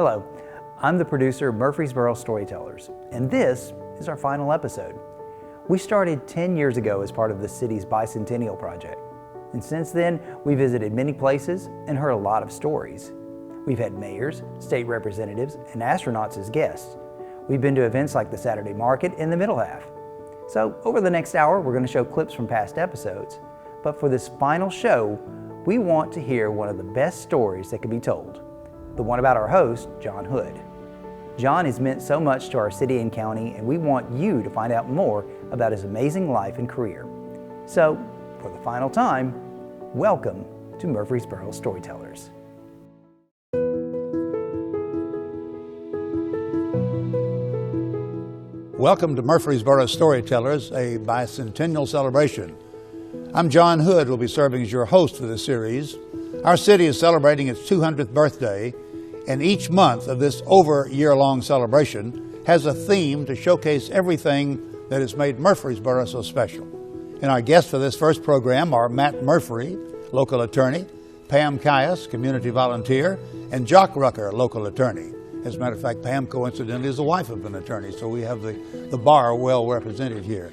Hello, I'm the producer of Murfreesboro Storytellers, and this is our final episode. We started 10 years ago as part of the city's bicentennial project, and since then we visited many places and heard a lot of stories. We've had mayors, state representatives, and astronauts as guests. We've been to events like the Saturday Market in the middle half. So over the next hour we're going to show clips from past episodes, but for this final show we want to hear one of the best stories that can be told. The one about our host, John Hood. John has meant so much to our city and county, and we want you to find out more about his amazing life and career. So, for the final time, welcome to Murfreesboro Storytellers. Welcome to Murfreesboro Storytellers, a bicentennial celebration. I'm John Hood, who will be serving as your host for this series. Our city is celebrating its 200th birthday, and each month of this over-year-long celebration has a theme to showcase everything that has made Murfreesboro so special. And our guests for this first program are Matt Murphy, local attorney, Pam Caius, community volunteer, and Jock Rucker, local attorney. As a matter of fact, Pam coincidentally is the wife of an attorney, so we have the bar well represented here.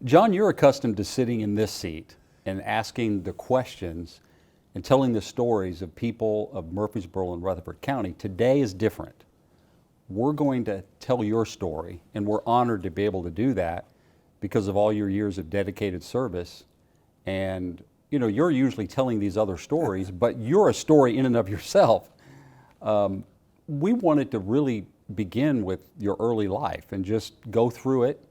John, you're accustomed to sitting in this seat and asking the questions and telling the stories of people of Murfreesboro and Rutherford County. Today is different. We're going to tell your story, and we're honored to be able to do that because of all your years of dedicated service. And you know, you're usually telling these other stories, but you're a story in and of yourself. We wanted to really begin with your early life and just go through it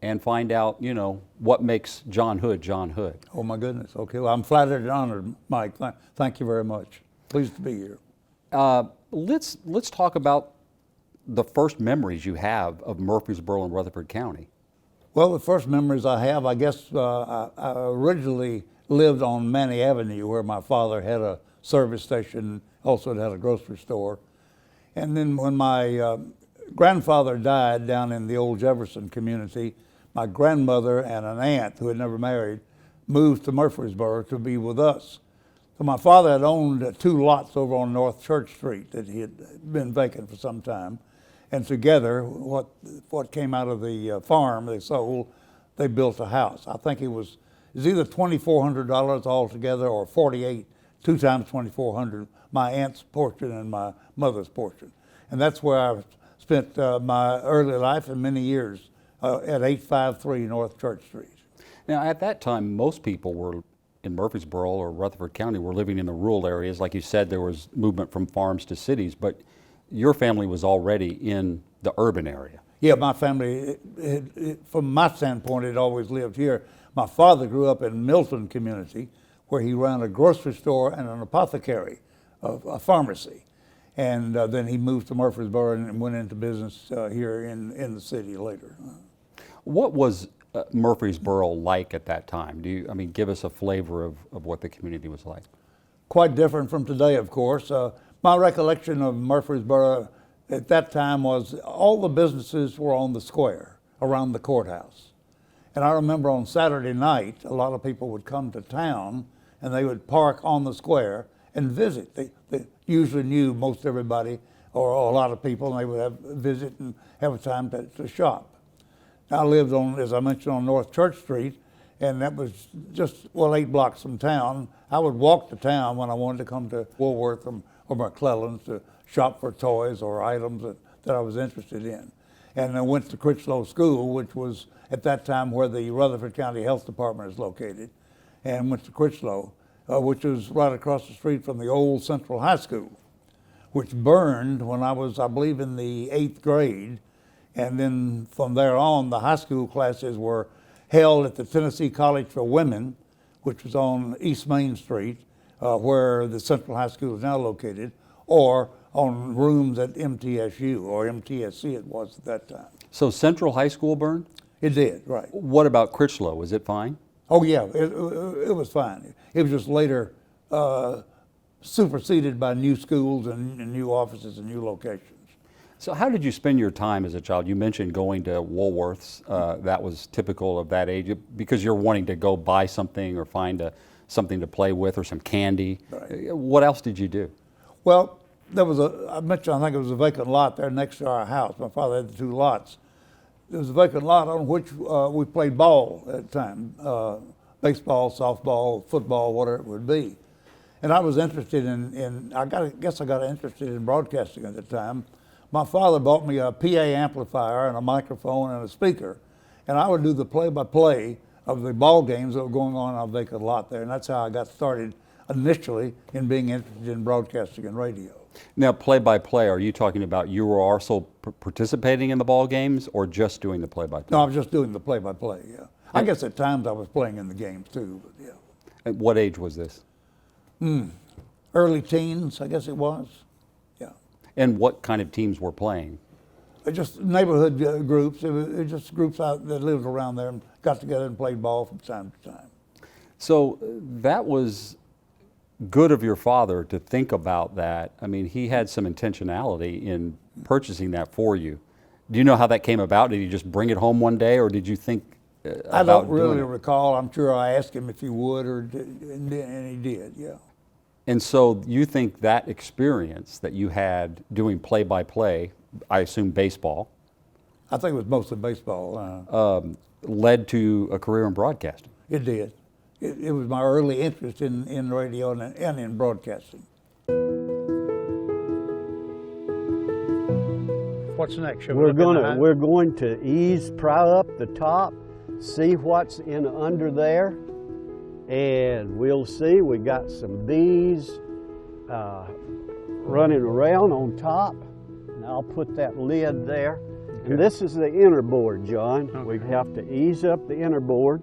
and find out, you know, what makes John Hood John Hood. Oh my goodness, okay. Well, I'm flattered and honored, Mike. Thank you very much. Pleased to be here. Let's talk about the first memories you have of Murfreesboro and Rutherford County. Well, the first memories I have, I guess I originally lived on Manny Avenue where my father had a service station, also had a grocery store. And then when my grandfather died down in the old Jefferson community, my grandmother and an aunt who had never married moved to Murfreesboro to be with us. So my father had owned 2 lots over on North Church Street that he had been vacant for some time. And together, what came out of the farm they sold, they built a house. I think it was either $2,400 altogether or 48, 2 times 2,400, my aunt's portion and my mother's portion. And that's where I spent my early life and many years at 853 North Church Street. Now, at that time, most people were in Murfreesboro or Rutherford County were living in the rural areas. Like you said, there was movement from farms to cities, but your family was already in the urban area. Yeah, my family, from my standpoint, it always lived here. My father grew up in Milton community, where he ran a grocery store and an apothecary, a pharmacy. And then he moved to Murfreesboro and went into business here in the city later. What was Murfreesboro like at that time? Give us a flavor of what the community was like. Quite different from today, of course. My recollection of Murfreesboro at that time was all the businesses were on the square around the courthouse. And I remember on Saturday night, a lot of people would come to town and they would park on the square and visit. They usually knew most everybody or a lot of people, and they would have visit and have a time to shop. I lived on, as I mentioned, on North Church Street, and that was just, 8 blocks from town. I would walk to town when I wanted to come to Woolworth or McClellan's to shop for toys or items that I was interested in. And I went to Critchlow School, which was at that time where the Rutherford County Health Department is located, and went to Critchlow, which was right across the street from the old Central High School, which burned when I was, I believe, in the 8th grade. And then from there on, the high school classes were held at the Tennessee College for Women, which was on East Main Street, where the Central High School is now located, or on rooms at MTSU, or MTSC it was at that time. So Central High School burned? It did, right. What about Critchlow? Was it fine? Oh yeah, it was fine. It was just later superseded by new schools and new offices and new locations. So how did you spend your time as a child? You mentioned going to Woolworth's. That was typical of that age because you're wanting to go buy something or find something to play with or some candy. Right. What else did you do? Well, there was I mentioned, I think it was a vacant lot there next to our house. My father had the 2 lots. There was a vacant lot on which we played ball at the time, baseball, softball, football, whatever it would be. And I was interested I guess I got interested in broadcasting at the time. My father bought me a PA amplifier and a microphone and a speaker, and I would do the play-by-play of the ball games that were going on a vacant lot there, and that's how I got started initially in being interested in broadcasting and radio. Now, play-by-play, are you talking about you were also participating in the ball games or just doing the play-by-play? No, I was just doing the play-by-play, yeah. I guess at times I was playing in the games too, but yeah. At what age was this? Early teens, I guess it was, yeah. And what kind of teams were playing? Just neighborhood groups. It was just groups out that lived around there and got together and played ball from time to time. So that was good of your father to think about that. I mean, he had some intentionality in purchasing that for you. Do you know how that came about? Did he just bring it home one day, or did you think about I don't really doing it? recall. I'm sure I asked him if he would, and he did, yeah. And so you think that experience that you had doing play-by-play, I assume baseball, I think it was mostly baseball. led to a career in broadcasting? It did. It was my early interest in radio and in broadcasting. What's next? We're going to pry up the top, see what's in under there, and we'll see. We got some bees running around on top, and I'll put that lid there. Okay. And this is the inner board, John. Okay. We have to ease up the inner board,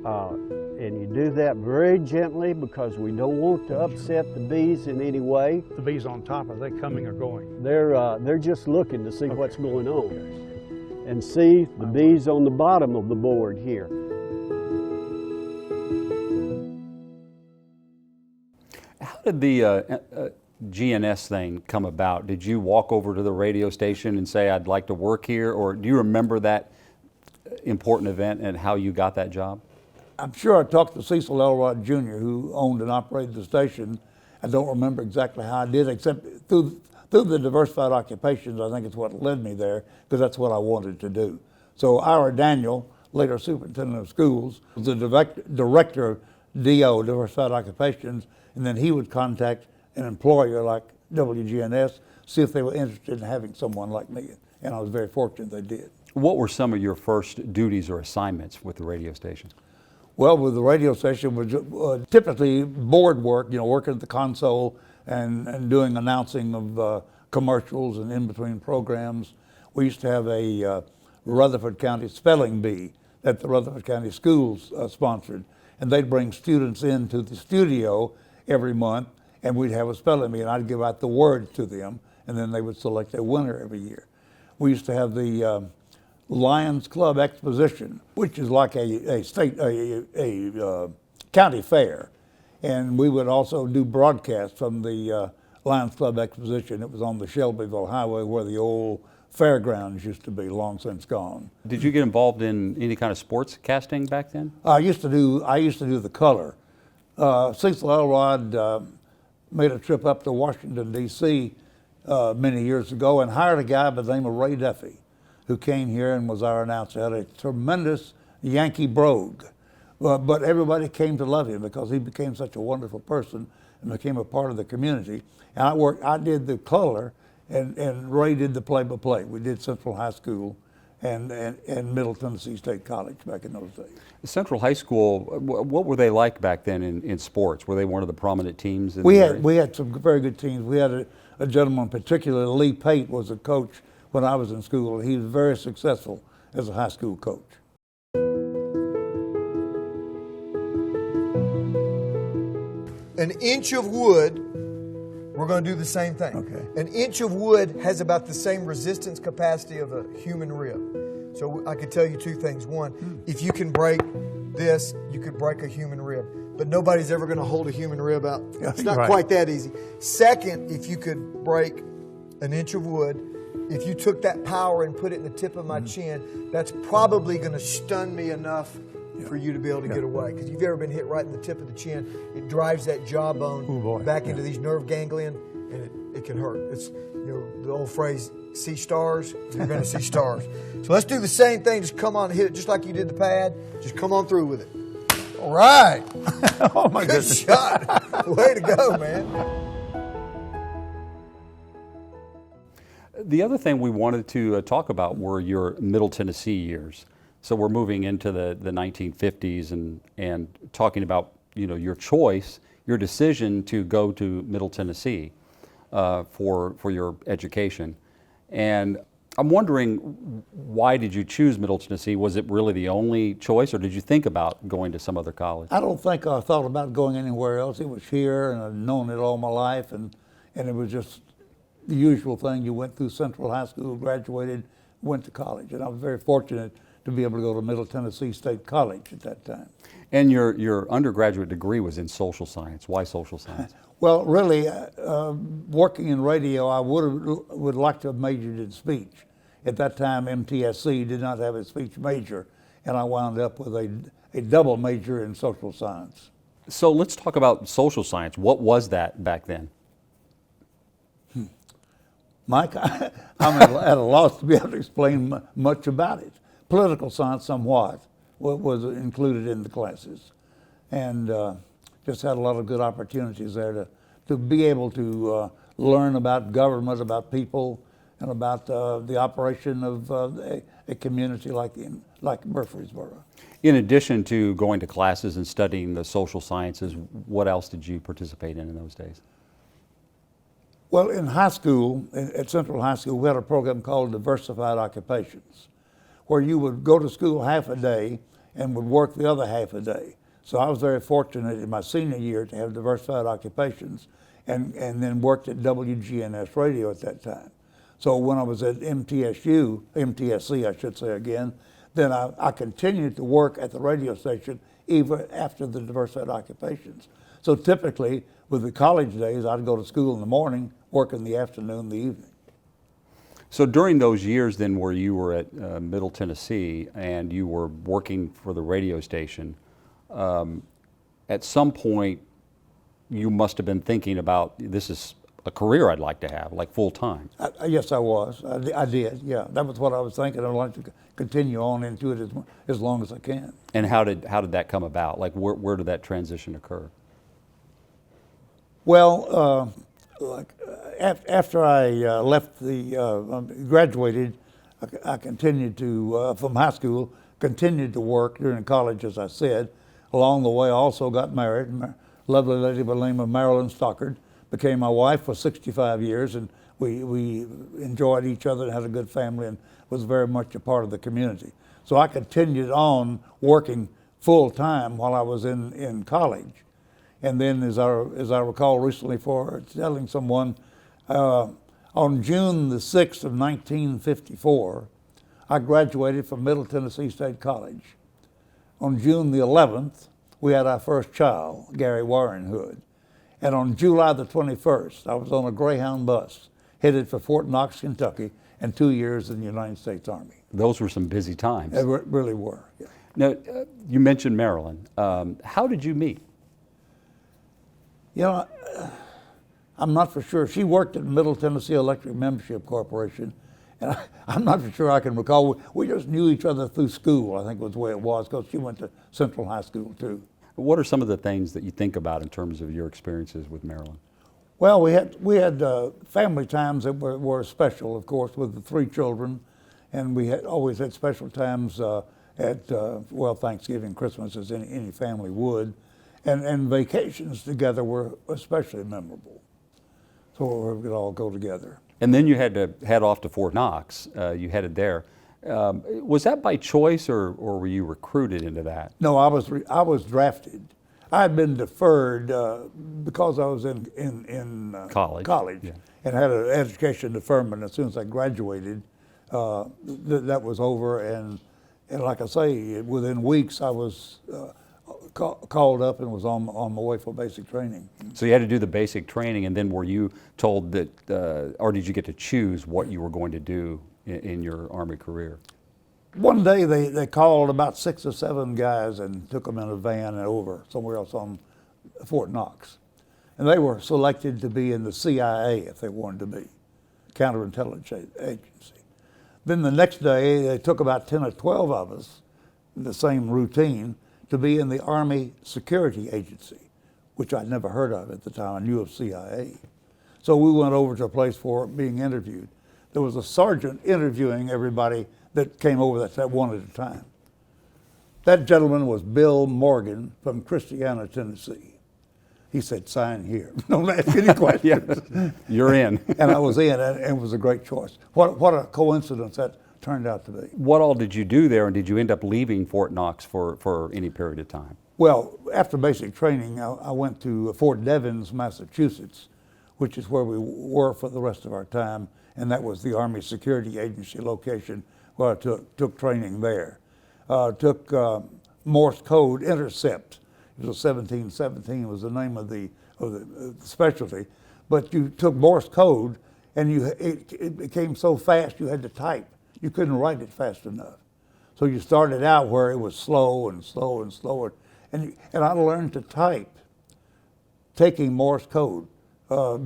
and you do that very gently because we don't want to upset the bees in any way. The bees on top, are they coming or going? They're just looking to see what's going on. Okay. And see the bees on the bottom of the board here. How did the GNS thing come about? Did you walk over to the radio station and say, I'd like to work here? Or do you remember that important event and how you got that job? I'm sure I talked to Cecil Elrod Jr., who owned and operated the station. I don't remember exactly how I did, except through the diversified occupations. I think it's what led me there, because that's what I wanted to do. So Ira Daniel, later superintendent of schools, was the director of DO, diversified occupations, and then he would contact an employer like WGNS, see if they were interested in having someone like me. And I was very fortunate they did. What were some of your first duties or assignments with the radio station? Well, with the radio station was typically board work, working at the console and doing announcing of commercials and in-between programs. We used to have a Rutherford County spelling bee that the Rutherford County schools sponsored. And they'd bring students into the studio every month, and we'd have a spelling bee, and I'd give out the words to them, and then they would select a winner every year. We used to have the Lions Club Exposition, which is like a county fair. And we would also do broadcasts from the Lions Club Exposition. It was on the Shelbyville Highway where the old fairgrounds used to be, long since gone. Did you get involved in any kind of sports casting back then? I used to do the color. Cecil Elrod made a trip up to Washington, D.C. Many years ago and hired a guy by the name of Ray Duffy, who came here and was our announcer. Had a tremendous Yankee brogue. But everybody came to love him because he became such a wonderful person and became a part of the community. And I did the color, and Ray did the play-by-play. We did Central High School and Middle Tennessee State College back in those days. Central High School, what were they like back then in sports? Were they one of the prominent teams? We had some very good teams. We had a gentleman in particular, Lee Pate, was a coach when I was in school. He was very successful as a high school coach. An inch of wood, we're going to do the same thing. Okay. An inch of wood has about the same resistance capacity of a human rib. So I could tell you two things. One, if you can break this, you could break a human rib. But nobody's ever going to hold a human rib out. It's not quite that easy. Second, if you could break an inch of wood, if you took that power and put it in the tip of my chin, that's probably going to stun me enough for you to be able to get away. Because if you've ever been hit right in the tip of the chin, it drives that jawbone Oh, boy. back into these nerve ganglion, and it can hurt. It's, you know, the old phrase, see stars, you're going to see stars. So let's do the same thing. Just come on, hit it just like you did the pad. Just come on through with it. All right. Oh my Good goodness. shot. Way to go, man. The other thing we wanted to talk about were your Middle Tennessee years. So we're moving into the 1950s and talking about, you know, your choice, your decision to go to Middle Tennessee for your education. And I'm wondering, why did you choose Middle Tennessee? Was it really the only choice, or did you think about going to some other college? I don't think I thought about going anywhere else. It was here, and I'd known it all my life, and it was just the usual thing. You went through Central High School, graduated, went to college, and I was very fortunate to be able to go to Middle Tennessee State College at that time. And your undergraduate degree was in social science. Why social science? Well, really, working in radio, I would like to have majored in speech. At that time, MTSC did not have a speech major, and I wound up with a double major in social science. So let's talk about social science. What was that back then? Mike, I'm at a loss to be able to explain much about it. Political science, somewhat, was included in the classes, and just had a lot of good opportunities there to be able to learn about government, about people, and about the operation of a community like Murfreesboro. In addition to going to classes and studying the social sciences, what else did you participate in those days? Well, in high school, at Central High School, we had a program called Diversified Occupations, where you would go to school half a day and would work the other half a day. So I was very fortunate in my senior year to have diversified occupations, and then worked at WGNS Radio at that time. So when I was at MTSC I should say again, then I continued to work at the radio station even after the diversified occupations. So typically, with the college days, I'd go to school in the morning, work in the afternoon, the evening. So during those years then where you were at Middle Tennessee and you were working for the radio station, at some point you must have been thinking about, this is a career I'd like to have, like full time. Yes, I was. I did, yeah. That was what I was thinking. I'd like to continue on into it as long as I can. And how did that come about? Like where did that transition occur? Well, after I graduated, I continued to, from high school, continued to work during college, as I said. Along the way, I also got married. A lovely lady by the name of Marilyn Stockard became my wife for 65 years, and we enjoyed each other and had a good family and was very much a part of the community. So I continued on working full time while I was in college. And then, as I recall recently for telling someone, on June the 6th of 1954, I graduated from Middle Tennessee State College. On June the 11th, we had our first child, Gary Warren Hood. And on July the 21st, I was on a Greyhound bus headed for Fort Knox, Kentucky, and 2 years in the United States Army. Those were some busy times. They really were. Yeah. Now, you mentioned Marilyn. How did you meet? You know, I'm not for sure. She worked at Middle Tennessee Electric Membership Corporation, and I'm not for sure I can recall. We just knew each other through school, I think was the way it was, because she went to Central High School too. What are some of the things that you think about in terms of your experiences with Marilyn? Well, we had family times that were special, of course, with the 3 children, and we always had special times at Thanksgiving, Christmas, as any family would. And vacations together were especially memorable. So we could all go together. And then you had to head off to Fort Knox. You headed there. Was that by choice, or were you recruited into that? No, I was drafted. I had been deferred because I was in college Yeah. and had an education deferment. As soon as I graduated, that was over. And like I say, within weeks I was called up and was on my way for basic training. So you had to do the basic training, and then were you told that, or did you get to choose what you were going to do in your Army career? One day they called about 6 or 7 guys and took them in a van and over somewhere else on Fort Knox. And they were selected to be in the CIA if they wanted to be, counterintelligence agency. Then the next day they took about 10 or 12 of us, the same routine, to be in the Army Security Agency, which I'd never heard of at the time. I knew of CIA. So we went over to a place for being interviewed. There was a sergeant interviewing everybody that came over that one at a time. That gentleman was Bill Morgan from Christiana, Tennessee. He said, sign here. Don't ask any questions. Yeah, you're in. And I was in, and it was a great choice. What a coincidence that turned out to be. What all did you do there, and did you end up leaving Fort Knox for any period of time? Well, after basic training, I went to Fort Devens, Massachusetts, which is where we were for the rest of our time, and that was the Army Security Agency location where I took training there. Took Morse code intercept. It was 1717 was the name of the specialty, but you took Morse code, and it became so fast you had to type. You couldn't write it fast enough, so you started out where it was slow and slow and slower, and I learned to type, taking Morse code,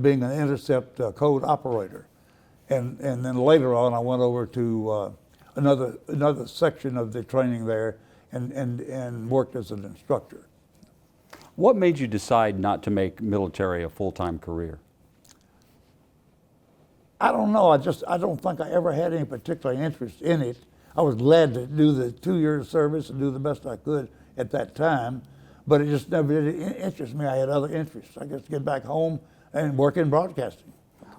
being an intercept code operator, and then later on I went over to another section of the training there and worked as an instructor. What made you decide not to make military a full-time career? I don't know. I don't think I ever had any particular interest in it. I was glad to do the 2 years service and do the best I could at that time, but it just never did interest me. I had other interests. I guess get back home and work in broadcasting.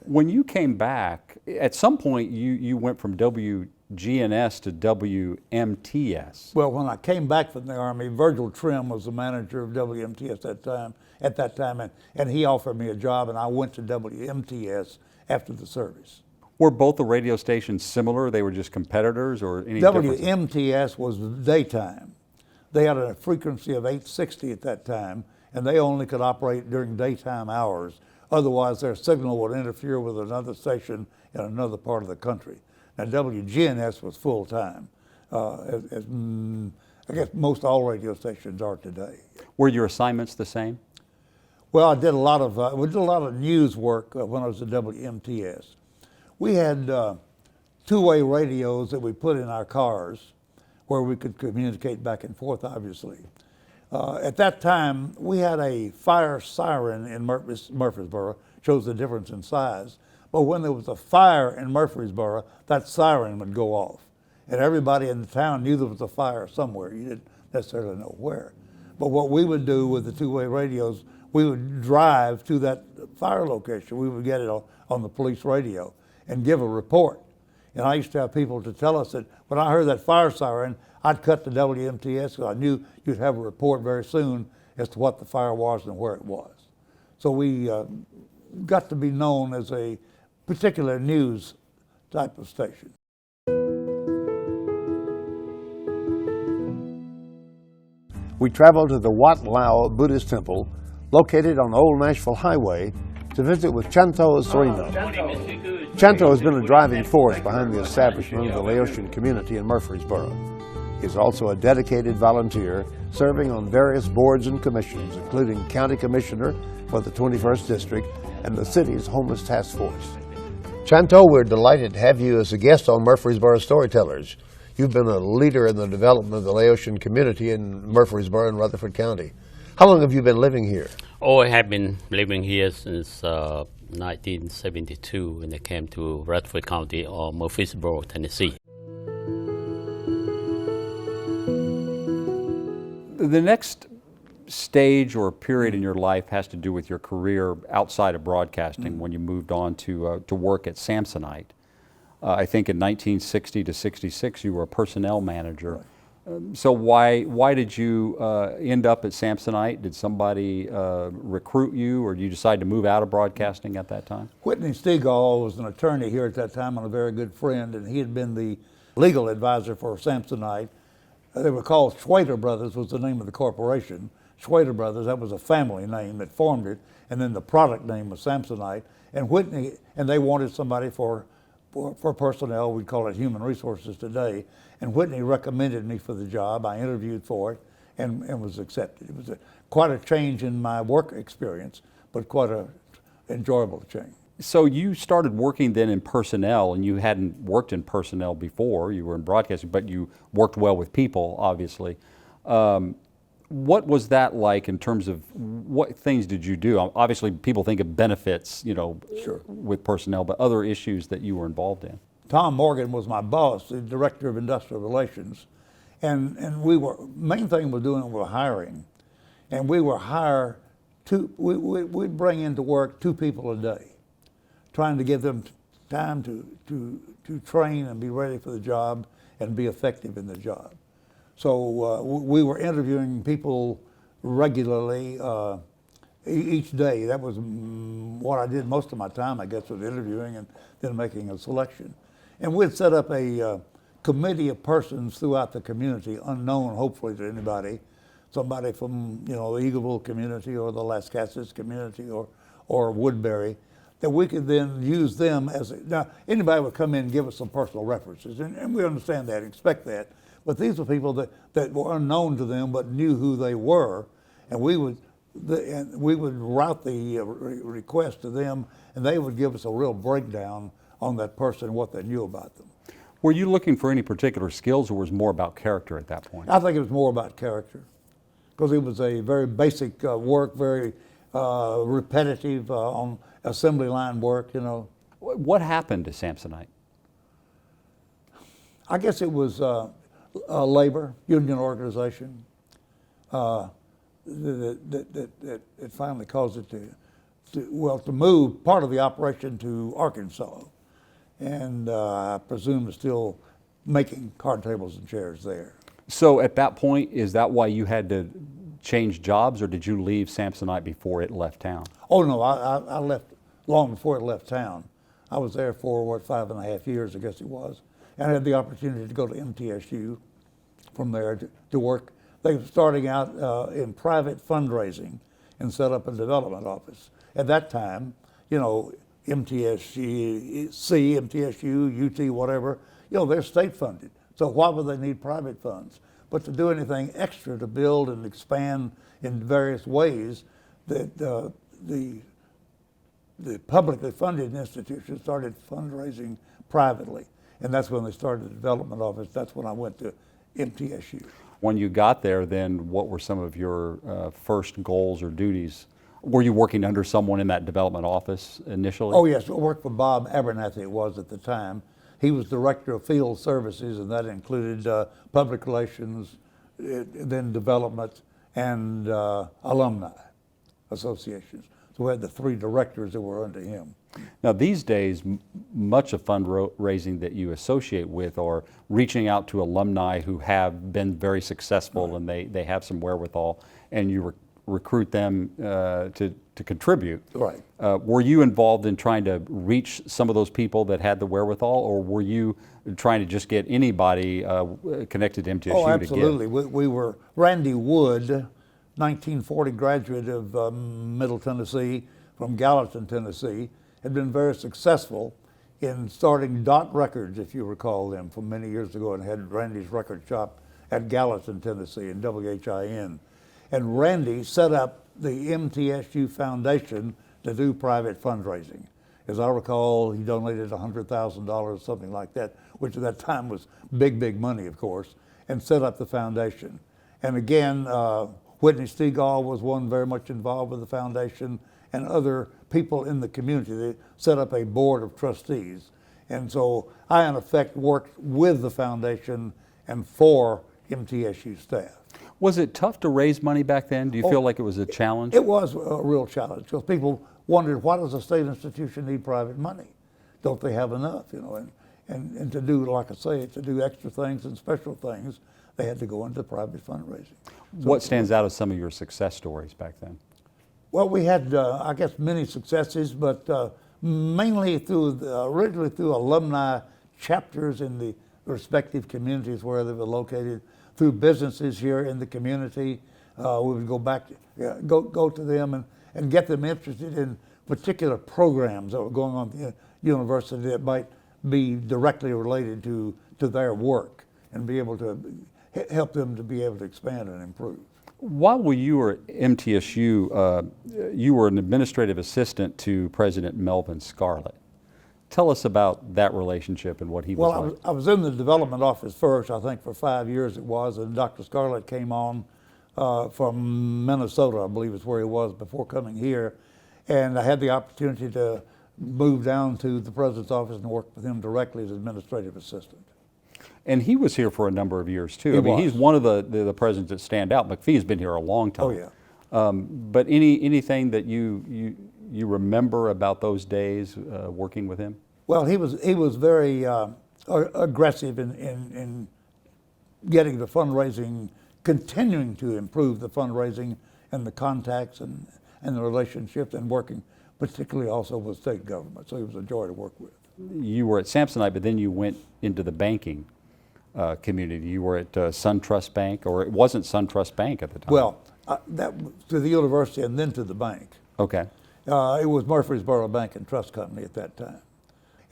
When you came back, at some point you went from WGNS to WMTS. Well, when I came back from the Army, Virgil Trim was the manager of WMTS at that time, and he offered me a job, and I went to WMTS after the service. Were both the radio stations similar? They were just competitors, or any differences? WMTS was daytime. They had a frequency of 860 at that time, and they only could operate during daytime hours. Otherwise, their signal would interfere with another station in another part of the country. Now, WGNS was full-time, as I guess most all radio stations are today. Were your assignments the same? Well, we did a lot of news work when I was at WMTS. We had two-way radios that we put in our cars where we could communicate back and forth, obviously. At that time, we had a fire siren in Murfreesboro, shows the difference in size. But when there was a fire in Murfreesboro, that siren would go off. And everybody in the town knew there was a fire somewhere. You didn't necessarily know where. But what we would do with the two-way radios, we would drive to that fire location. We would get it on the police radio and give a report. And I used to have people to tell us that when I heard that fire siren, I'd cut to WMTS because I knew you'd have a report very soon as to what the fire was and where it was. So we got to be known as a particular news type of station. We traveled to the Wat Lao Buddhist temple located on the Old Nashville Highway to visit with Chanto Sorino. Chanto has been a driving force behind the establishment of the Laotian community in Murfreesboro. He is also a dedicated volunteer serving on various boards and commissions, including County Commissioner for the 21st District and the city's Homeless Task Force. Chanto, we're delighted to have you as a guest on Murfreesboro Storytellers. You've been a leader in the development of the Laotian community in Murfreesboro and Rutherford County. How long have you been living here? Oh, I have been living here since 1972 when I came to Rutherford County or Murfreesboro, Tennessee. The next stage or period in your life has to do with your career outside of broadcasting when you moved on to work at Samsonite. I think in 1960 to 66 you were a personnel manager. Right. So why did you end up at Samsonite? Did somebody recruit you, or did you decide to move out of broadcasting at that time? Whitney Stegall was an attorney here at that time and a very good friend, and he had been the legal advisor for Samsonite. They were called Schwader Brothers was the name of the corporation. Schwader Brothers, that was a family name that formed it, and then the product name was Samsonite. And Whitney, and they wanted somebody for for personnel. We call it human resources today. And Whitney recommended me for the job. I interviewed for it and was accepted. It was quite a change in my work experience, but quite a enjoyable change. So you started working then in personnel, and you hadn't worked in personnel before. You were in broadcasting, but you worked well with people, obviously. What was that like in terms of what things did you do? Obviously, people think of benefits, Sure. with personnel, but other issues that you were involved in. Tom Morgan was my boss, the director of industrial relations, and main thing we're doing was hiring, and we were we'd bring into work 2 people a day, trying to give them time to train and be ready for the job and be effective in the job. So we were interviewing people regularly each day. That was what I did most of my time, I guess, was interviewing and then making a selection. And we'd set up a committee of persons throughout the community, unknown hopefully to anybody, somebody from the Eagleville community or the Las Casas community or Woodbury, that we could then use them now anybody would come in and give us some personal references, and we understand that, expect that. But these were people that were unknown to them but knew who they were, and we would route the request to them, and they would give us a real breakdown on that person and what they knew about them. Were you looking for any particular skills, or was it more about character at that point? I think it was more about character, because it was a very basic work, very repetitive on assembly line work, What happened to Samsonite? I guess it was labor, union organization, that it finally caused it to move part of the operation to Arkansas. And I presume they're still making card tables and chairs there. So at that point, is that why you had to change jobs, or did you leave Samsonite before it left town? Oh no, I left long before it left town. I was there for 5.5 years, I guess it was. And I had the opportunity to go to MTSU from there to work. They were starting out in private fundraising and set up a development office. At that time, MTSU, UT, whatever, they're state funded. So why would they need private funds? But to do anything extra to build and expand in various ways, that the publicly funded institutions started fundraising privately. And that's when they started the development office. That's when I went to MTSU. When you got there, then what were some of your first goals or duties? Were you working under someone in that development office initially? Oh yes, I worked for Bob Abernathy, it was at the time. He was director of field services, and that included public relations, then development, and alumni associations. So we had the 3 directors that were under him. Now these days, much of fundraising that you associate with are reaching out to alumni who have been very successful, right, and they have some wherewithal, and you recruit them to contribute. Right. Were you involved in trying to reach some of those people that had the wherewithal, or were you trying to just get anybody connected to MTSU? Oh, absolutely. We were, Randy Wood, 1940 graduate of Middle Tennessee from Gallatin, Tennessee, had been very successful in starting Dot Records, if you recall them, from many years ago, and had Randy's record shop at Gallatin, Tennessee, in WHIN. And Randy set up the MTSU Foundation to do private fundraising. As I recall, he donated $100,000, something like that, which at that time was big, big money, of course, and set up the foundation. And again, Whitney Stegall was one very much involved with the foundation, and other people in the community. They set up a board of trustees. And so I, in effect, worked with the foundation and for MTSU staff. Was it tough to raise money back then? Do you feel like it was a challenge? It was a real challenge, because people wondered, why does a state institution need private money? Don't they have enough, And to do, like I say, to do extra things and special things, they had to go into private fundraising. So, what stands out as some of your success stories back then? Well, we had, I guess, many successes, but mainly originally through alumni chapters in the respective communities where they were located, through businesses here in the community. We would go back, go to them and get them interested in particular programs that were going on at the university that might be directly related to their work and be able to help them to be able to expand and improve. While you were at MTSU, you were an administrative assistant to President Melvin Scarlett. Tell us about that relationship and what he was like. I was in the development office first, I think for 5 years it was, and Dr. Scarlett came on from Minnesota, I believe is where he was before coming here. And I had the opportunity to move down to the president's office and work with him directly as administrative assistant. And he was here for a number of years too. He I mean, was. he's one of the presidents that stand out. McPhee's been here a long time. Oh yeah. But anything that you remember about those days working with him? Well, he was very aggressive in getting the fundraising, continuing to improve the fundraising and the contacts and the relationships, and working particularly also with state government. So he was a joy to work with. You were at Samsonite, but then you went into the banking community. You were at SunTrust Bank, or it wasn't SunTrust Bank at the time. Well, to the university and then to the bank. Okay. It was Murfreesboro Bank and Trust Company at that time.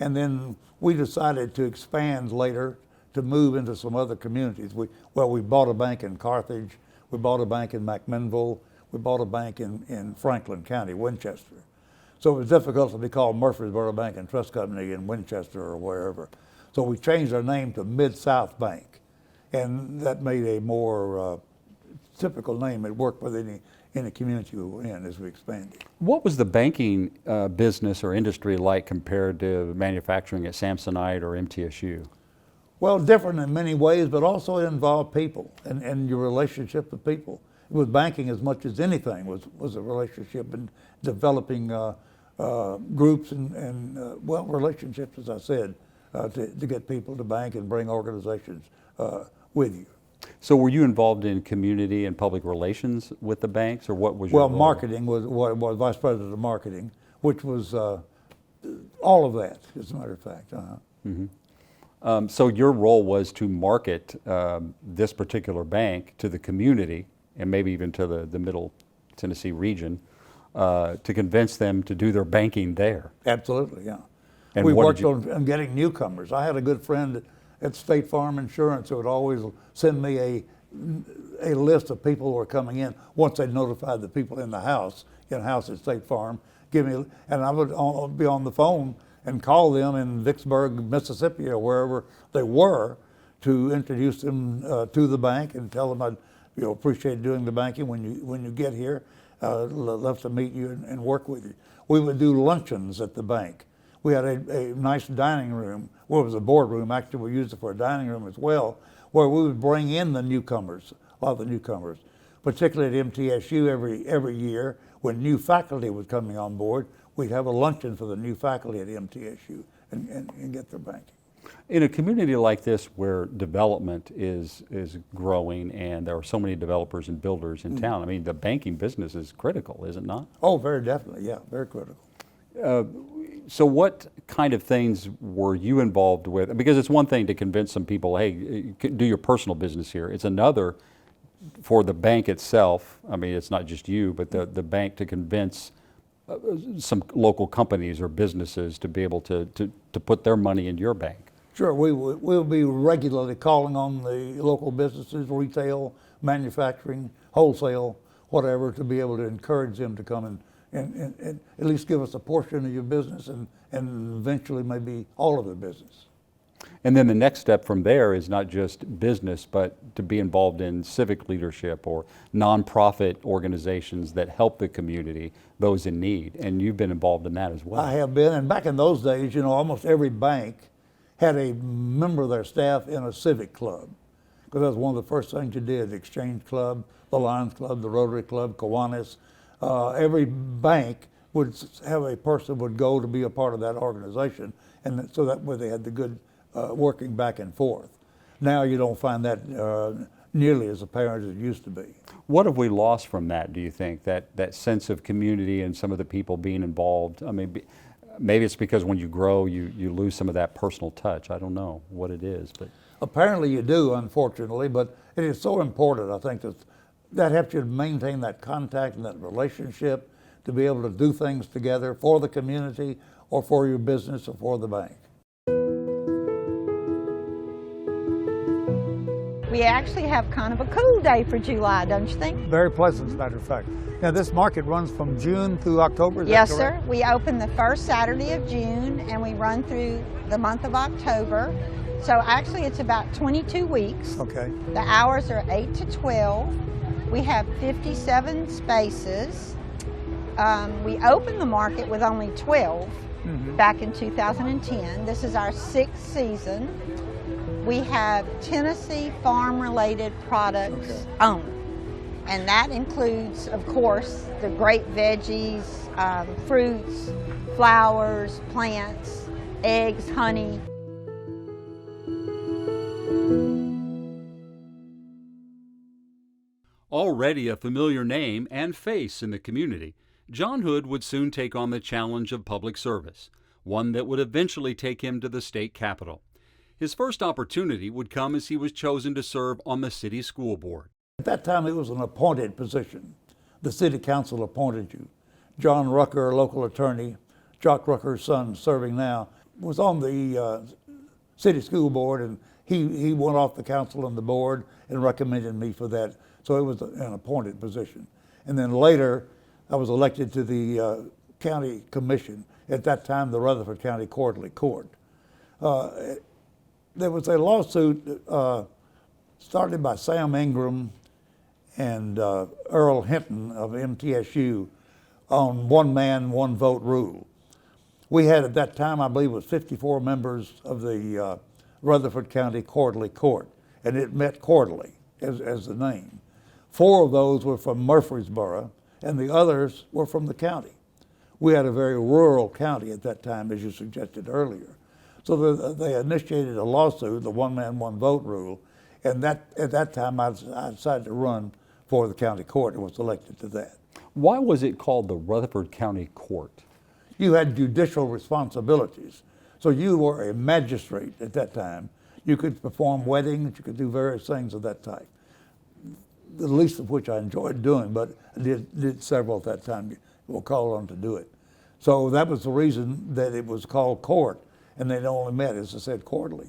And then we decided to expand later to move into some other communities. We bought a bank in Carthage, we bought a bank in McMinnville, we bought a bank in Franklin County, Winchester. So it was difficult to be called Murfreesboro Bank and Trust Company in Winchester or wherever. So we changed our name to Mid-South Bank, and that made a more typical name. It worked with any community we were in as we expanded. What was the banking business or industry like compared to manufacturing at Samsonite or MTSU? Well, different in many ways, but also it involved people and your relationship with people. With banking, as much as anything, was a relationship and developing groups and relationships, as I said, to get people to bank and bring organizations with you. So were you involved in community and public relations with the banks, or what was your role? Marketing was vice president of marketing, which was all of that, as a matter of fact. Mm-hmm. So your role was to market this particular bank to the community, and maybe even to the Middle Tennessee region, to convince them to do their banking there. Absolutely, yeah. And we worked on getting newcomers. I had a good friend at State Farm Insurance who would always send me a list of people who were coming in once they'd notified the people in the house at State Farm. And I would be on the phone and call them in Vicksburg, Mississippi, or wherever they were, to introduce them to the bank and tell them I'd appreciate doing the banking when you get here. Love to meet you and work with you. We would do luncheons at the bank. We had a nice dining room. Well, it was a boardroom. Actually, we used it for a dining room as well, where we would bring in the newcomers, a lot of the newcomers, particularly at MTSU every year when new faculty was coming on board. We'd have a luncheon for the new faculty at MTSU and get their banking. In a community like this where development is growing and there are so many developers and builders in town, I mean, the banking business is critical, is it not? Oh, very definitely, yeah, very critical. So what kind of things were you involved with? Because it's one thing to convince some people, hey, do your personal business here. It's another for the bank itself. I mean, it's not just you, but the bank to convince some local companies or businesses to be able to put their money in your bank. Sure, we'll be regularly calling on the local businesses, retail, manufacturing, wholesale, whatever, to be able to encourage them to come and at least give us a portion of your business and eventually maybe all of the business. And then the next step from there is not just business, but to be involved in civic leadership or nonprofit organizations that help the community, those in need. And you've been involved in that as well. I have been, and back in those days, almost every bank had a member of their staff in a civic club, because that was one of the first things you did: the Exchange Club, the Lions Club, the Rotary Club, Kiwanis. Every bank would have a person would go to be a part of that organization, and so that way they had the good working back and forth. Now you don't find that nearly as apparent as it used to be. What have we lost from that, do you think, that sense of community and some of the people being involved? I mean, maybe it's because when you grow, you lose some of that personal touch. I don't know what it is, but apparently you do, unfortunately, but it is so important, I think, that helps you to maintain that contact and that relationship, to be able to do things together for the community or for your business or for the bank. We actually have kind of a cool day for July, don't you think? Very pleasant, as a matter of fact. Now, this market runs from June through October, is Yes, that correct? sir. We open the first Saturday of June and we run through the month of October. So actually it's about 22 weeks. Okay. The hours are 8 to 12. We have 57 spaces. We opened the market with only 12 back in 2010. This is our 6th season. We have Tennessee farm-related products only. And that includes, of course, the great veggies, fruits, flowers, plants, eggs, honey. Already a familiar name and face in the community, John Hood would soon take on the challenge of public service, one that would eventually take him to the state capitol. His first opportunity would come as he was chosen to serve on the city school board. At that time, it was an appointed position. The city council appointed you. John Rucker, a local attorney, Jock Rucker's son, serving now, was on the city school board, and he went off the council and the board and recommended me for that. So it was an appointed position. And then later, I was elected to the county commission. At that time, the Rutherford County Quarterly Court. There was a lawsuit started by Sam Ingram and Earl Hinton of MTSU on one man, one vote rule. We had at that time, I believe it was 54 members of the Rutherford County Quarterly Court, and it met quarterly as the name. 4 of those were from Murfreesboro, and the others were from the county. We had a very rural county at that time, as you suggested earlier. So they initiated a lawsuit, the one man, one vote rule, and at that time I decided to run for the county court and was elected to that. Why was it called the Rutherford County Court? You had judicial responsibilities. So you were a magistrate at that time. You could perform weddings, you could do various things of that type. The least of which I enjoyed doing, but I did several at that time. You were called on to do it. So that was the reason that it was called court, and they only met, as I said, quarterly.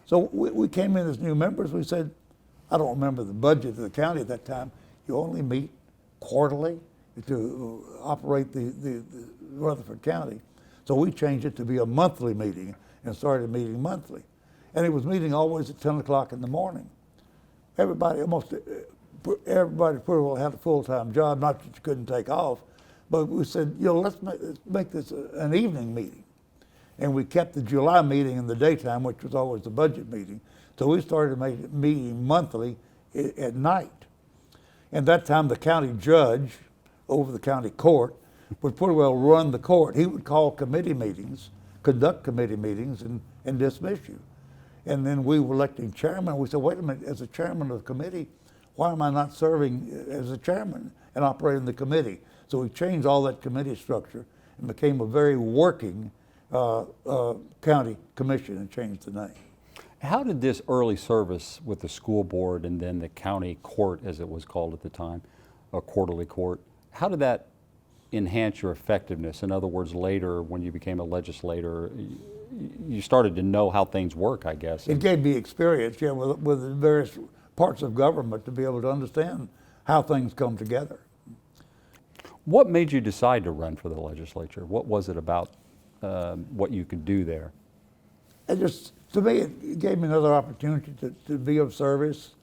So we came in as new members. We said, I don't remember the budget of the county at that time. You only meet quarterly to operate the Rutherford County. So we changed it to be a monthly meeting and started meeting monthly. And it was meeting always at 10 o'clock in the morning. Almost everybody pretty well had a full-time job, not that you couldn't take off, but we said, let's make this an evening meeting. And we kept the July meeting in the daytime, which was always the budget meeting. So we started meeting monthly at night. And that time, the county judge over the county court would pretty well run the court. He would call committee meetings, conduct committee meetings, and dismiss you. And then we were electing chairman. We said, wait a minute, as a chairman of the committee, why am I not serving as a chairman and operating the committee? So we changed all that committee structure and became a very working county commission and changed the name. How did this early service with the school board and then the county court, as it was called at the time, a quarterly court, how did that enhance your effectiveness? In other words, later when you became a legislator, you started to know how things work, I guess. It gave me experience, with the various parts of government to be able to understand how things come together. What made you decide to run for the legislature? What was it about what you could do there? To me, it gave me another opportunity to be of service.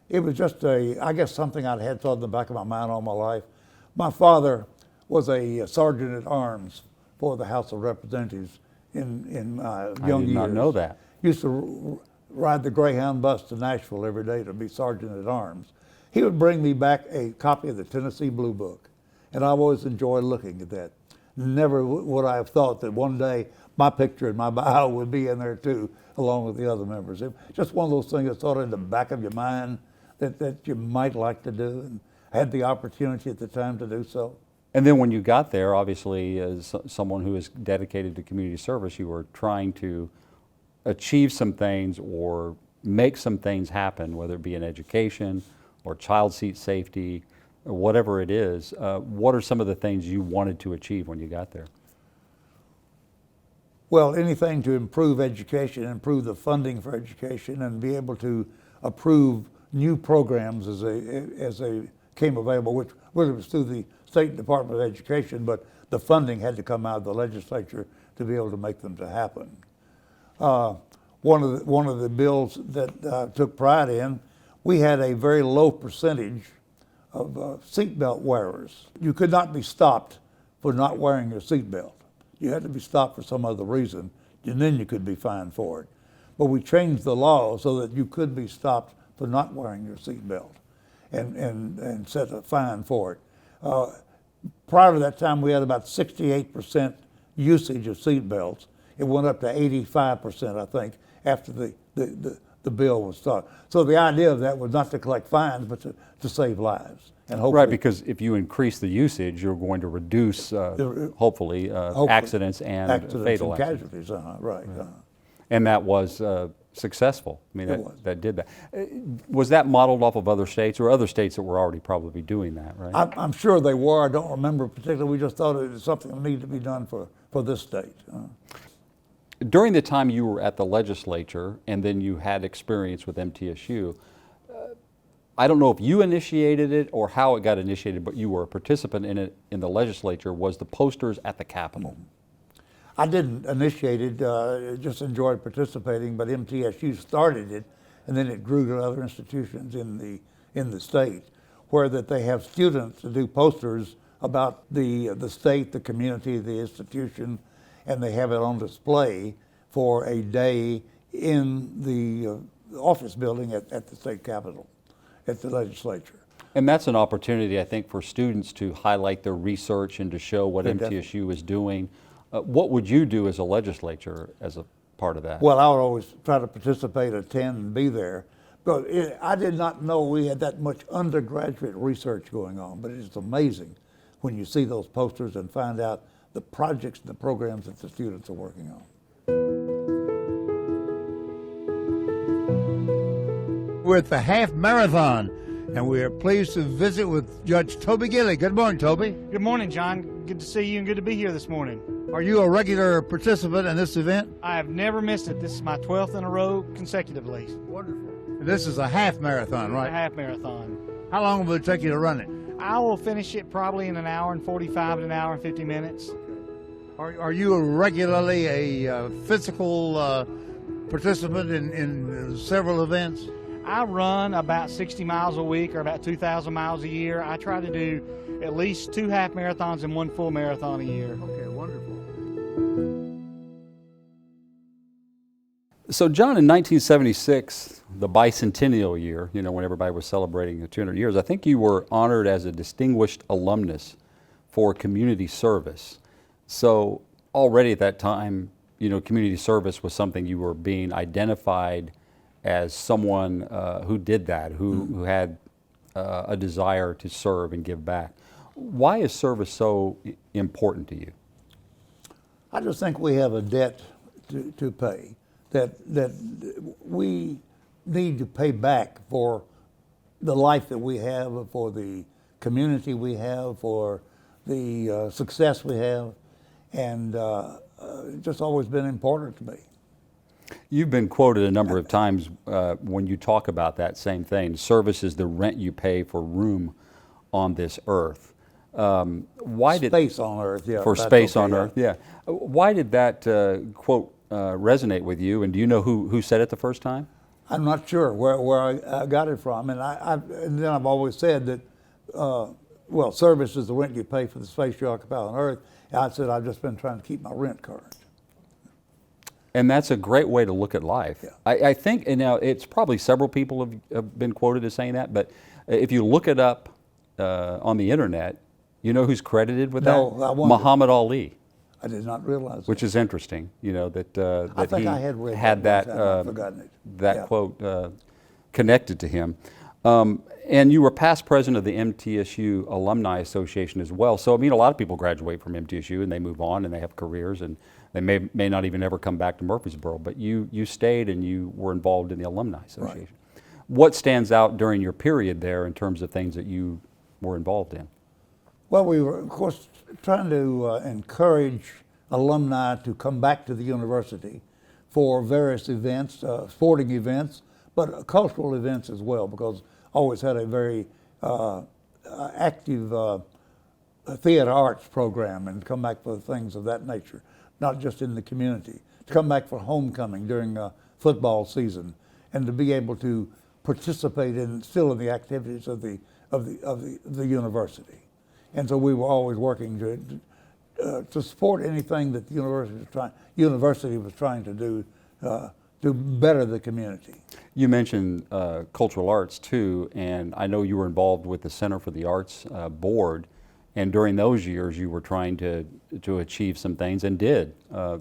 It was just I guess something I'd had thought in the back of my mind all my life. My father was a sergeant at arms for the House of Representatives in young years. I did not know that. Used to ride the Greyhound bus to Nashville every day to be sergeant at arms. He would bring me back a copy of the Tennessee Blue Book, and I always enjoyed looking at that. Never would I have thought that one day my picture and my bio would be in there too, along with the other members. It was just one of those things that's sort of in the back of your mind that you might like to do, and I had the opportunity at the time to do so. And then when you got there, obviously, as someone who is dedicated to community service, you were trying to achieve some things or make some things happen, whether it be in education or child seat safety, or whatever it is. What are some of the things you wanted to achieve when you got there? Well, anything to improve education, improve the funding for education, and be able to approve new programs as they came available, which whether it was through the State Department of Education, but the funding had to come out of the legislature to be able to make them to happen. One of the bills that I took pride in, we had a very low percentage of seatbelt wearers. You could not be stopped for not wearing your seatbelt. You had to be stopped for some other reason, and then you could be fined for it. But we changed the law so that you could be stopped for not wearing your seatbelt and set a fine for it. Prior to that time, we had about 68% usage of seatbelts. It went up to 85%, I think, after the bill was started. So the idea of that was not to collect fines, but to save lives. And hopefully, right, because if you increase the usage, you're going to reduce, hopefully, accidents and fatal and accidents. Casualties. Right. And that was successful. I mean, that did that. Was that modeled off of other states, or other states that were already probably doing that, right? I'm sure they were. I don't remember particularly. We just thought it was something that needed to be done for this state. During the time you were at the legislature and then you had experience with MTSU, I don't know if you initiated it or how it got initiated, but you were a participant in it in the legislature, was the posters at the Capitol. I didn't initiate it, just enjoyed participating, but MTSU started it, and then it grew to other institutions in the state, where that they have students to do posters about the state, the community, the institution, and they have it on display for a day in the office building at the state capitol, at the legislature. And that's an opportunity, I think, for students to highlight their research and to show what MTSU is doing. What would you do as a legislature as a part of that? Well, I would always try to participate, attend, and be there. But I did not know we had that much undergraduate research going on, but it's amazing when you see those posters and find out the projects and the programs that the students are working on. We're at the half marathon, and we are pleased to visit with Judge Toby Gilley. Good morning, Toby. Good morning, John. Good to see you and good to be here this morning. Are you a regular participant in this event? I have never missed it. This is my 12th in a row consecutively. Wonderful. This is a half marathon, right? A half marathon. How long will it take you to run it? I will finish it probably in an hour and 45 to an hour and 50 minutes. Are you regularly a physical participant in several events? I run about 60 miles a week or about 2,000 miles a year. I try to do at least 2 half marathons and 1 full marathon a year. Okay, wonderful. So, John, in 1976, the bicentennial year, you know, when everybody was celebrating the 200 years, I think you were honored as a distinguished alumnus for community service. So, already at that time, you know, community service was something you were being identified as someone who did that, who had a desire to serve and give back. Why is service so important to you? I just think we have a debt to pay, that we need to pay back for the life that we have, for the community we have, for the success we have, and it's just always been important to me. You've been quoted a number of times when you talk about that same thing. Service is the rent you pay for room on this earth. Space on earth, yeah. For space on earth, yeah. Why did that quote resonate with you, and do you know who said it the first time? I'm not sure where I got it from, and then I've always said that, well, service is the rent you pay for the space you occupy on earth. And I said I've just been trying to keep my rent current. And that's a great way to look at life. Yeah. I think, and now it's probably several people have been quoted as saying that, but if you look it up on the internet, you know who's credited with that? I wondered. Muhammad Ali. I did not realize that. Which is interesting, you know, that I think he I had read had I've forgotten it. that quote connected to him. And you were past president of the MTSU Alumni Association as well. So, I mean, a lot of people graduate from MTSU and they move on and they have careers and they may not even ever come back to Murfreesboro, but you stayed and you were involved in the Alumni Association. Right. What stands out during your period there in terms of things that you were involved in? Well, we were, of course, trying to encourage alumni to come back to the university for various events, sporting events, but cultural events as well, because always had a very active theater arts program, and come back for things of that nature, not just in the community. To come back for homecoming during football season, and to be able to participate still in the activities of the university. And so we were always working to support anything that the university was trying to do to better the community. You mentioned cultural arts too, and I know you were involved with the Center for the Arts board, and during those years you were trying to achieve some things and did.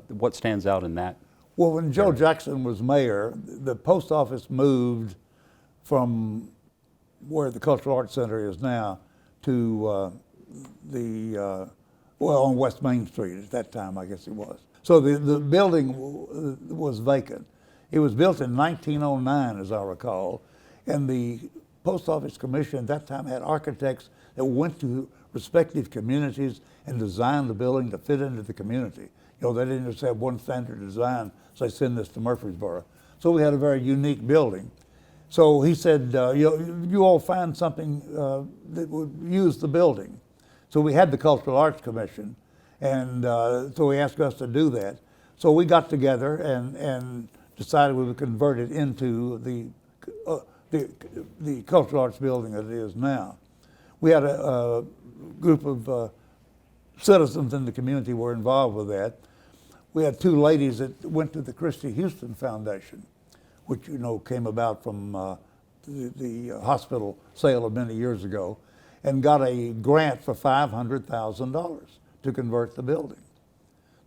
What stands out in that? Well, when Joe Jackson was mayor, the post office moved from where the Cultural Arts Center is now to on West Main Street at that time, I guess it was. So the building was vacant. It was built in 1909, as I recall, and the Post Office Commission at that time had architects that went to respective communities and designed the building to fit into the community. You know, they didn't just have one standard design, so they send this to Murfreesboro. So we had a very unique building. So he said, you all find something that would use the building. So we had the Cultural Arts Commission, and so he asked us to do that. So we got together and decided we would convert it into the Cultural Arts building that it is now. We had a group of citizens in the community were involved with that. We had two ladies that went to the Christy Houston Foundation, which came about from the hospital sale of many years ago, and got a grant for $500,000 to convert the building.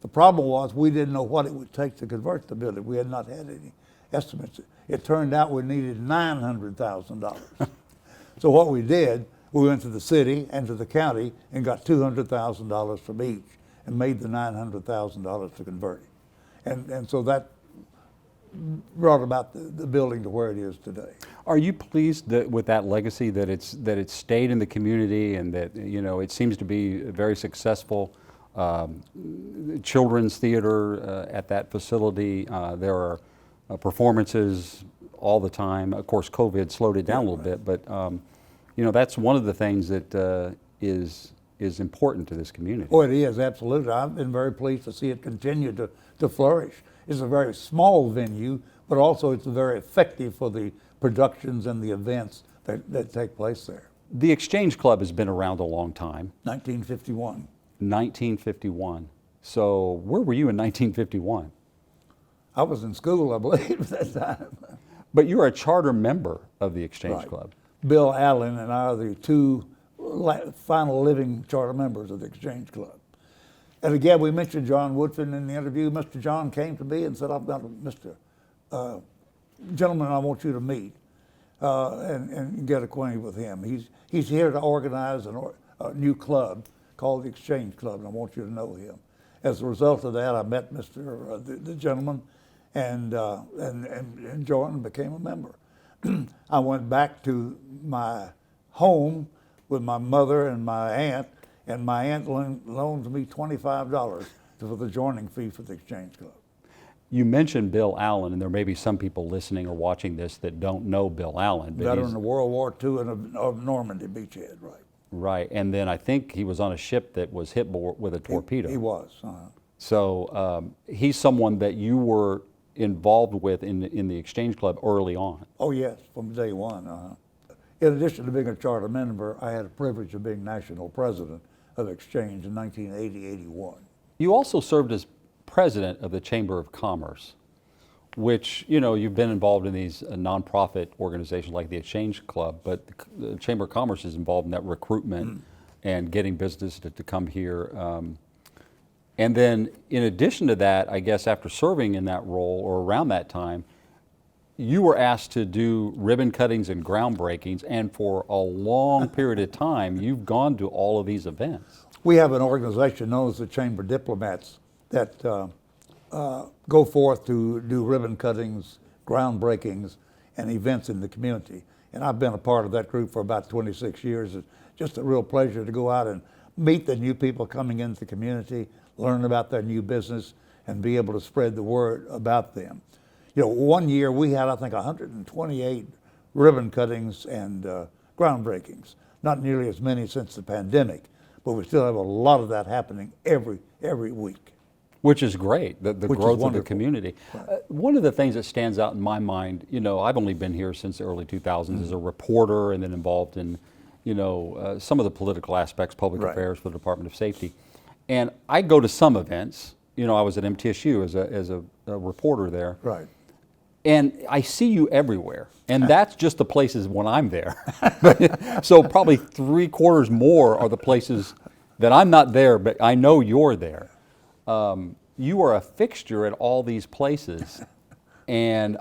The problem was we didn't know what it would take to convert the building. We had not had any estimates. It turned out we needed $900,000. So what we did, we went to the city and to the county and got $200,000 from each and made the $900,000 to convert it. And so that brought about the building to where it is today. Are you pleased with that legacy, that it's stayed in the community, and that it seems to be very successful? Children's theater at that facility. There are performances all the time. Of course, COVID slowed it down a little bit, but that's one of the things that is important to this community. Oh, it is, absolutely. I've been very pleased to see it continue to flourish. It's a very small venue, but also it's very effective for the productions and the events that take place there. The Exchange Club has been around a long time. 1951. 1951. So where were you in 1951? I was in school, I believe, at that time. But you're a charter member of the Exchange Right. Club. Bill Allen and I are the two final living charter members of the Exchange Club. And again, we mentioned John Woodfin in the interview. Mr. John came to me and said, I've got a gentleman I want you to meet and get acquainted with him. He's here to organize a new club called the Exchange Club, and I want you to know him. As a result of that, I met the gentleman and joined and became a member. I went back to my home with my mother and my aunt loaned me $25 for the joining fee for the Exchange Club. You mentioned Bill Allen, and there may be some people listening or watching this that don't know Bill Allen. But veteran of World War II and of Normandy beachhead, right. Right, and then I think he was on a ship that was hit with a torpedo. He was. So he's someone that you were involved with in the Exchange Club early on. Oh yes, from day one. In addition to being a charter member, I had the privilege of being national president of Exchange in 1980-81. You also served as president of the Chamber of Commerce, which, you've been involved in these nonprofit organizations like the Exchange Club, but the Chamber of Commerce is involved in that recruitment and getting business to come here. And then in addition to that, I guess after serving in that role or around that time, you were asked to do ribbon cuttings and groundbreakings, and for a long period of time, you've gone to all of these events. We have an organization known as the Chamber Diplomats that go forth to do ribbon cuttings, groundbreakings, and events in the community. And I've been a part of that group for about 26 years. It's just a real pleasure to go out and meet the new people coming into the community, learn about their new business, and be able to spread the word about them. You know, one year we had, I think, 128 ribbon cuttings and groundbreakings. Not nearly as many since the pandemic, but we still have a lot of that happening every week. Which is great, the Which is growth of the wonderful. community. Right. One of the things that stands out in my mind, you know, I've only been here since the early 2000s as a reporter and then involved in, you know, some of the political aspects, public Right. affairs for the Department of Safety. And I go to some events, you know, I was at MTSU as a reporter there. Right. And I see you everywhere, and that's just the places when I'm there. So probably 3/4 more are the places that I'm not there, but I know you're there. You are a fixture at all these places, and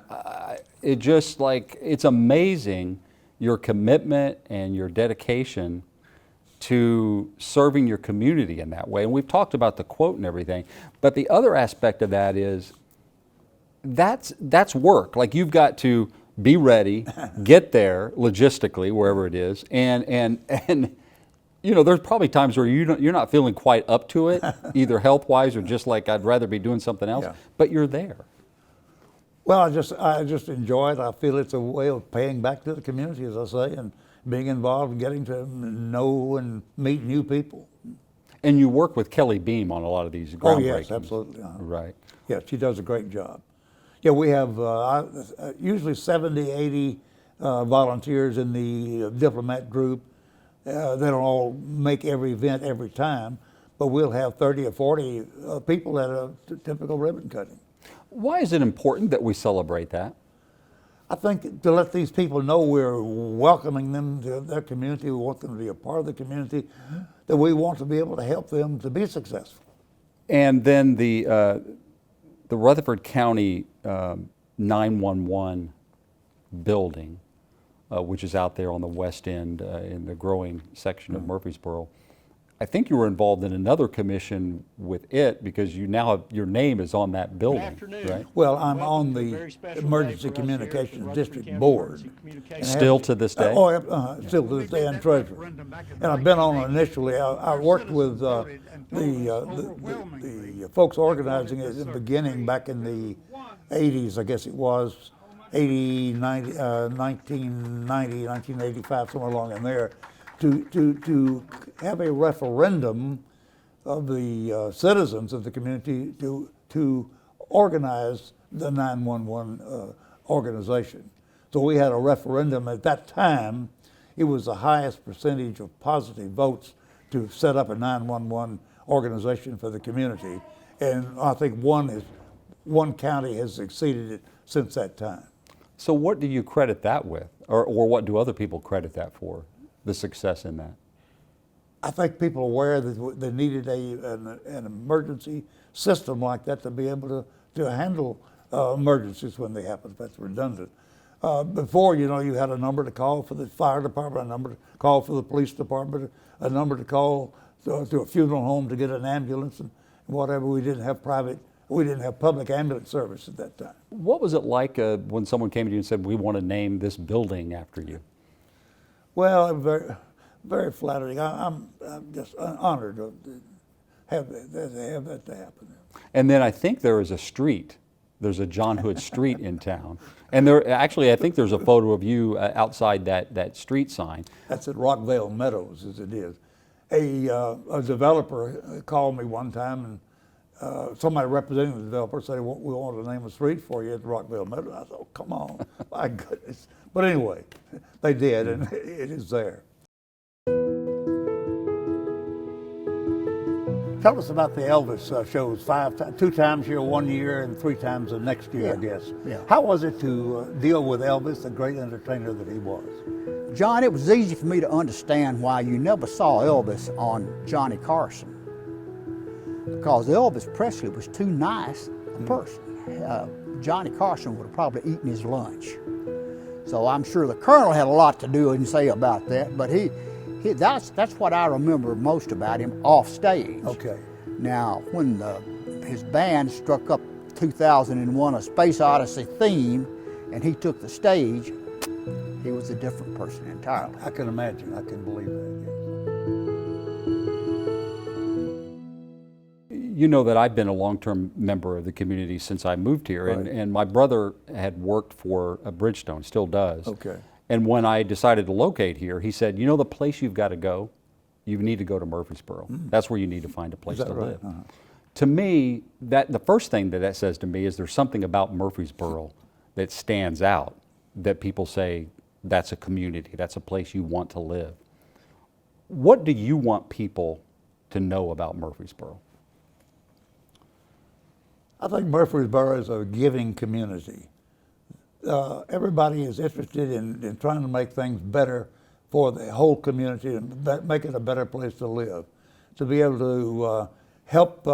it just like, it's amazing your commitment and your dedication to serving your community in that way. And we've talked about the quote and everything, but the other aspect of that is that's work. Like, you've got to be ready, get there logistically, wherever it is, and you know, there's probably times where you're not feeling quite up to it, either health-wise or just like, I'd rather be doing something else, Yeah. but you're there. Well, I just enjoy it. I feel it's a way of paying back to the community, as I say, and being involved and getting to know and meet new people. And you work with Kelly Beam on a lot of these groundbreakings. Oh, yes, absolutely. Right. Yeah, she does a great job. Yeah, we have usually 70, 80 volunteers in the diplomat group. They don't all make every event every time, but we'll have 30 or 40 people at a typical ribbon cutting. Why is it important that we celebrate that? I think to let these people know we're welcoming them to their community, we want them to be a part of the community, that we want to be able to help them to be successful. And then the Rutherford County 911 building, which is out there on the west end in the growing section of Murfreesboro. I think you were involved in another commission with it because you now have, your name is on that building, right? Well, I'm on the Emergency Communications District Board. Still to this day? Still to this day, and treasurer. And I've been on initially. I worked with the folks organizing it in the beginning back in the 80s, I guess it was, 80, 90, 1990, 1985, somewhere along in there, to have a referendum of the citizens of the community to organize the 911 organization. So we had a referendum at that time. It was the highest percentage of positive votes to set up a 911 organization for the community. And I think one county has exceeded it since that time. So what do you credit that with? Or what do other people credit that for, the success in that? I think people are aware that they needed an emergency system like that to be able to handle emergencies when they happen. That's redundant. Before, you know, you had a number to call for the fire department, a number to call for the police department, a number to call to a funeral home to get an ambulance and whatever. We didn't have public ambulance service at that time. What was it like when someone came to you and said, we want to name this building after you? Well, very, very flattering. I'm just honored to have that to happen. And then I think there is a street. There's a John Hood Street in town. And there, actually, I think there's a photo of you outside that street sign. That's at Rockvale Meadows, as it is. A developer called me one time, and somebody representing the developer said, we want to name a street for you at Rockvale Meadows. I said, oh, come on, my goodness. But anyway, they did, and it is there. Tell us about the Elvis shows. 2 times here 1 year and 3 times the next year, I guess. Yeah. How was it to deal with Elvis, the great entertainer that he was? John, it was easy for me to understand why you never saw Elvis on Johnny Carson, because Elvis Presley was too nice a person. Johnny Carson would have probably eaten his lunch. So I'm sure the Colonel had a lot to do and say about that, but that's what I remember most about him off stage. Okay. Now, when his band struck up 2001 A Space Odyssey theme and he took the stage, he was a different person entirely. I can imagine. I can believe that. Yes. You know that I've been a long-term member of the community since I moved here, Right. and my brother had worked for Bridgestone, still does. Okay. And when I decided to locate here, he said, you know the place you've got to go? You need to go to Murfreesboro. That's where you need to find a place Is that to right? live. To me, the first thing that says to me is there's something about Murfreesboro that stands out, that people say that's a community, that's a place you want to live. What do you want people to know about Murfreesboro? I think Murfreesboro is a giving community. Everybody is interested in trying to make things better for the whole community and make it a better place to live. To be able to help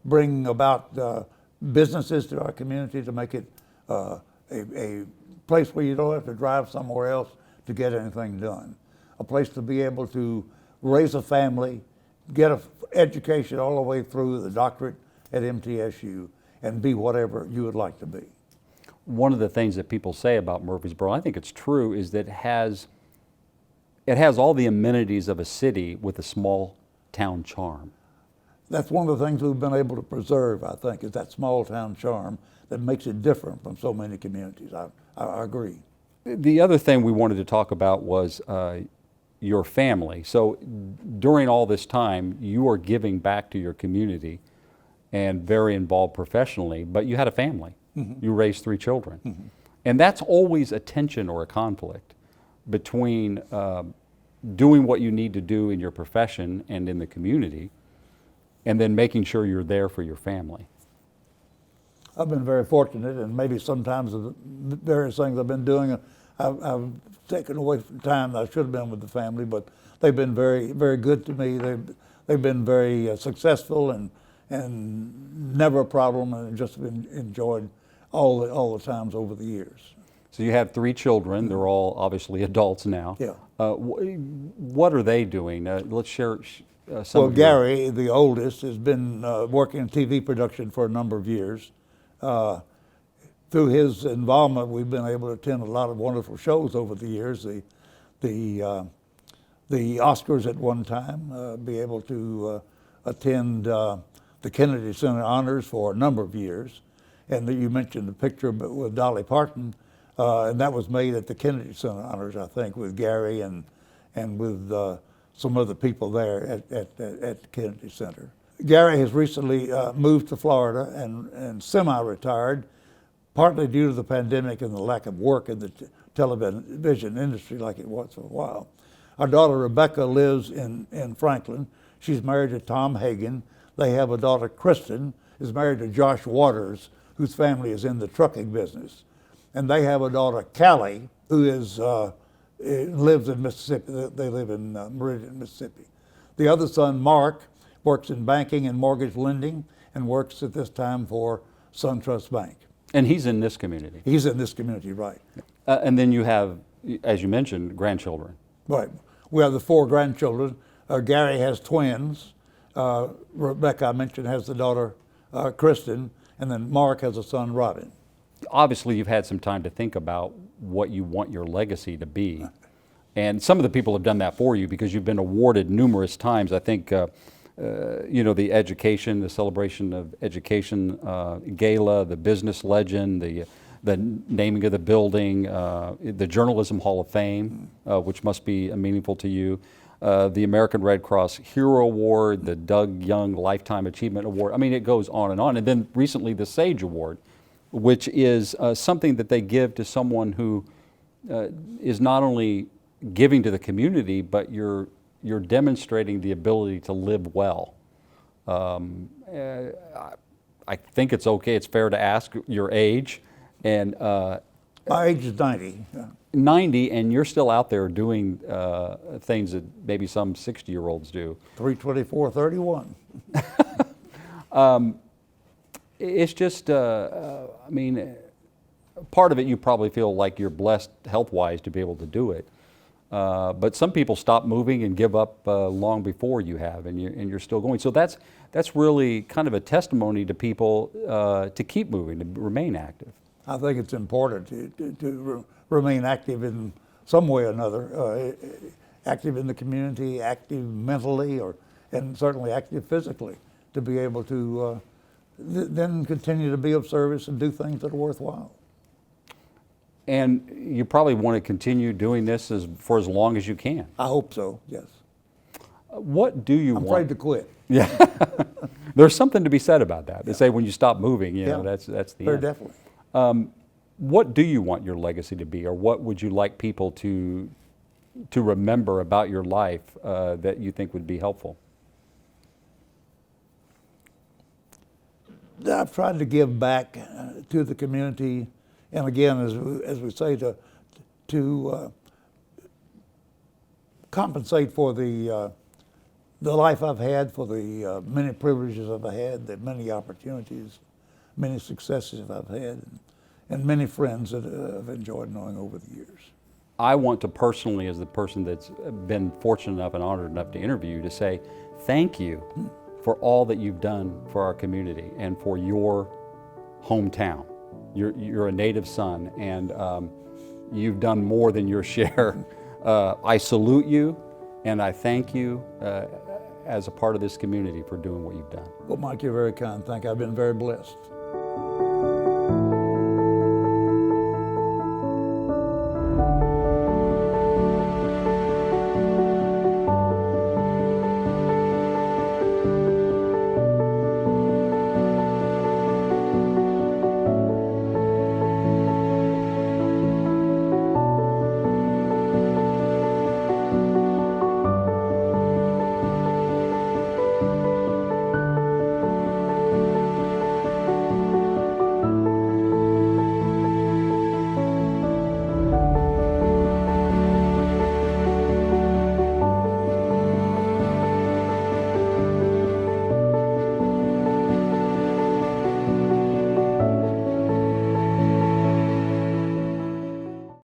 bring about businesses to our community, to make it a place where you don't have to drive somewhere else to get anything done. A place to be able to raise a family, get an education all the way through the doctorate at MTSU, and be whatever you would like to be. One of the things that people say about Murfreesboro, I think it's true, is that it has all the amenities of a city with a small town charm. That's one of the things we've been able to preserve, I think, is that small town charm that makes it different from so many communities. I agree. The other thing we wanted to talk about was your family. So during all this time, you are giving back to your community and very involved professionally, but you had a family. You raised 3 children. And that's always a tension or a conflict between doing what you need to do in your profession and in the community, and then making sure you're there for your family. I've been very fortunate, and maybe sometimes the various things I've been doing, I've taken away from time that I should have been with the family, but they've been very, very good to me. They've been very successful and never a problem, and just been enjoyed all the times over the years. So you have 3 children. They're all obviously adults now. Yeah. What are they doing? Let's share some. Well, Gary, the oldest, has been working in TV production for a number of years. Through his involvement, we've been able to attend a lot of wonderful shows over the years. The Oscars at one time, be able to attend the Kennedy Center Honors for a number of years. And you mentioned the picture with Dolly Parton, and that was made at the Kennedy Center Honors, I think, with Gary and with some other people there at the Kennedy Center. Gary has recently moved to Florida and semi-retired, partly due to the pandemic and the lack of work in the television industry like it was for a while. Our daughter Rebecca lives in Franklin. She's married to Tom Hagen. They have a daughter, Kristen, is married to Josh Waters, whose family is in the trucking business. And they have a daughter, Callie, who lives in Mississippi. They live in Meridian, Mississippi. The other son, Mark, works in banking and mortgage lending and works at this time for SunTrust Bank. And he's in this community. He's in this community, right. And then you have, as you mentioned, grandchildren. Right. We have the 4 grandchildren. Gary has twins. Rebecca, I mentioned, has the daughter, Kristen, and then Mark has a son, Robin. Obviously, you've had some time to think about what you want your legacy to be. And some of the people have done that for you because you've been awarded numerous times. I think, the education, the celebration of education gala, the business legend, the naming of the building, the Journalism Hall of Fame, which must be meaningful to you, the American Red Cross Hero Award, the Doug Young Lifetime Achievement Award. I mean, it goes on. And then recently the Sage Award, which is something that they give to someone who is not only giving to the community, but you're demonstrating the ability to live well. I think it's okay, it's fair to ask your age. And my age is 90. Yeah. 90, and you're still out there doing things that maybe some 60-year-olds do. 324, 31. It's just, part of it you probably feel like you're blessed health-wise to be able to do it. But some people stop moving and give up long before you have, and you're still going. So that's really kind of a testimony to people to keep moving, to remain active. I think it's important to remain active in some way or another, active in the community, active mentally, and certainly active physically, to be able to then continue to be of service and do things that are worthwhile. And you probably want to continue doing this for as long as you can. I hope so, yes. What do you I'm want? afraid to quit. Yeah. There's something to be said about that. They say when you stop moving, you know, Yeah. that's the Very end. definitely. What do you want your legacy to be, or what would you like people to remember about your life that you think would be helpful? I've tried to give back to the community, and again, as we say, to compensate for the life I've had, for the many privileges I've had, the many opportunities, many successes I've had, and many friends that I've enjoyed knowing over the years. I want to personally, as the person that's been fortunate enough and honored enough to interview you, to say thank you for all that you've done for our community and for your hometown. You're a native son, and you've done more than your share. I salute you, and I thank you as a part of this community for doing what you've done. Well, Mike, you're very kind. Thank you. I've been very blessed.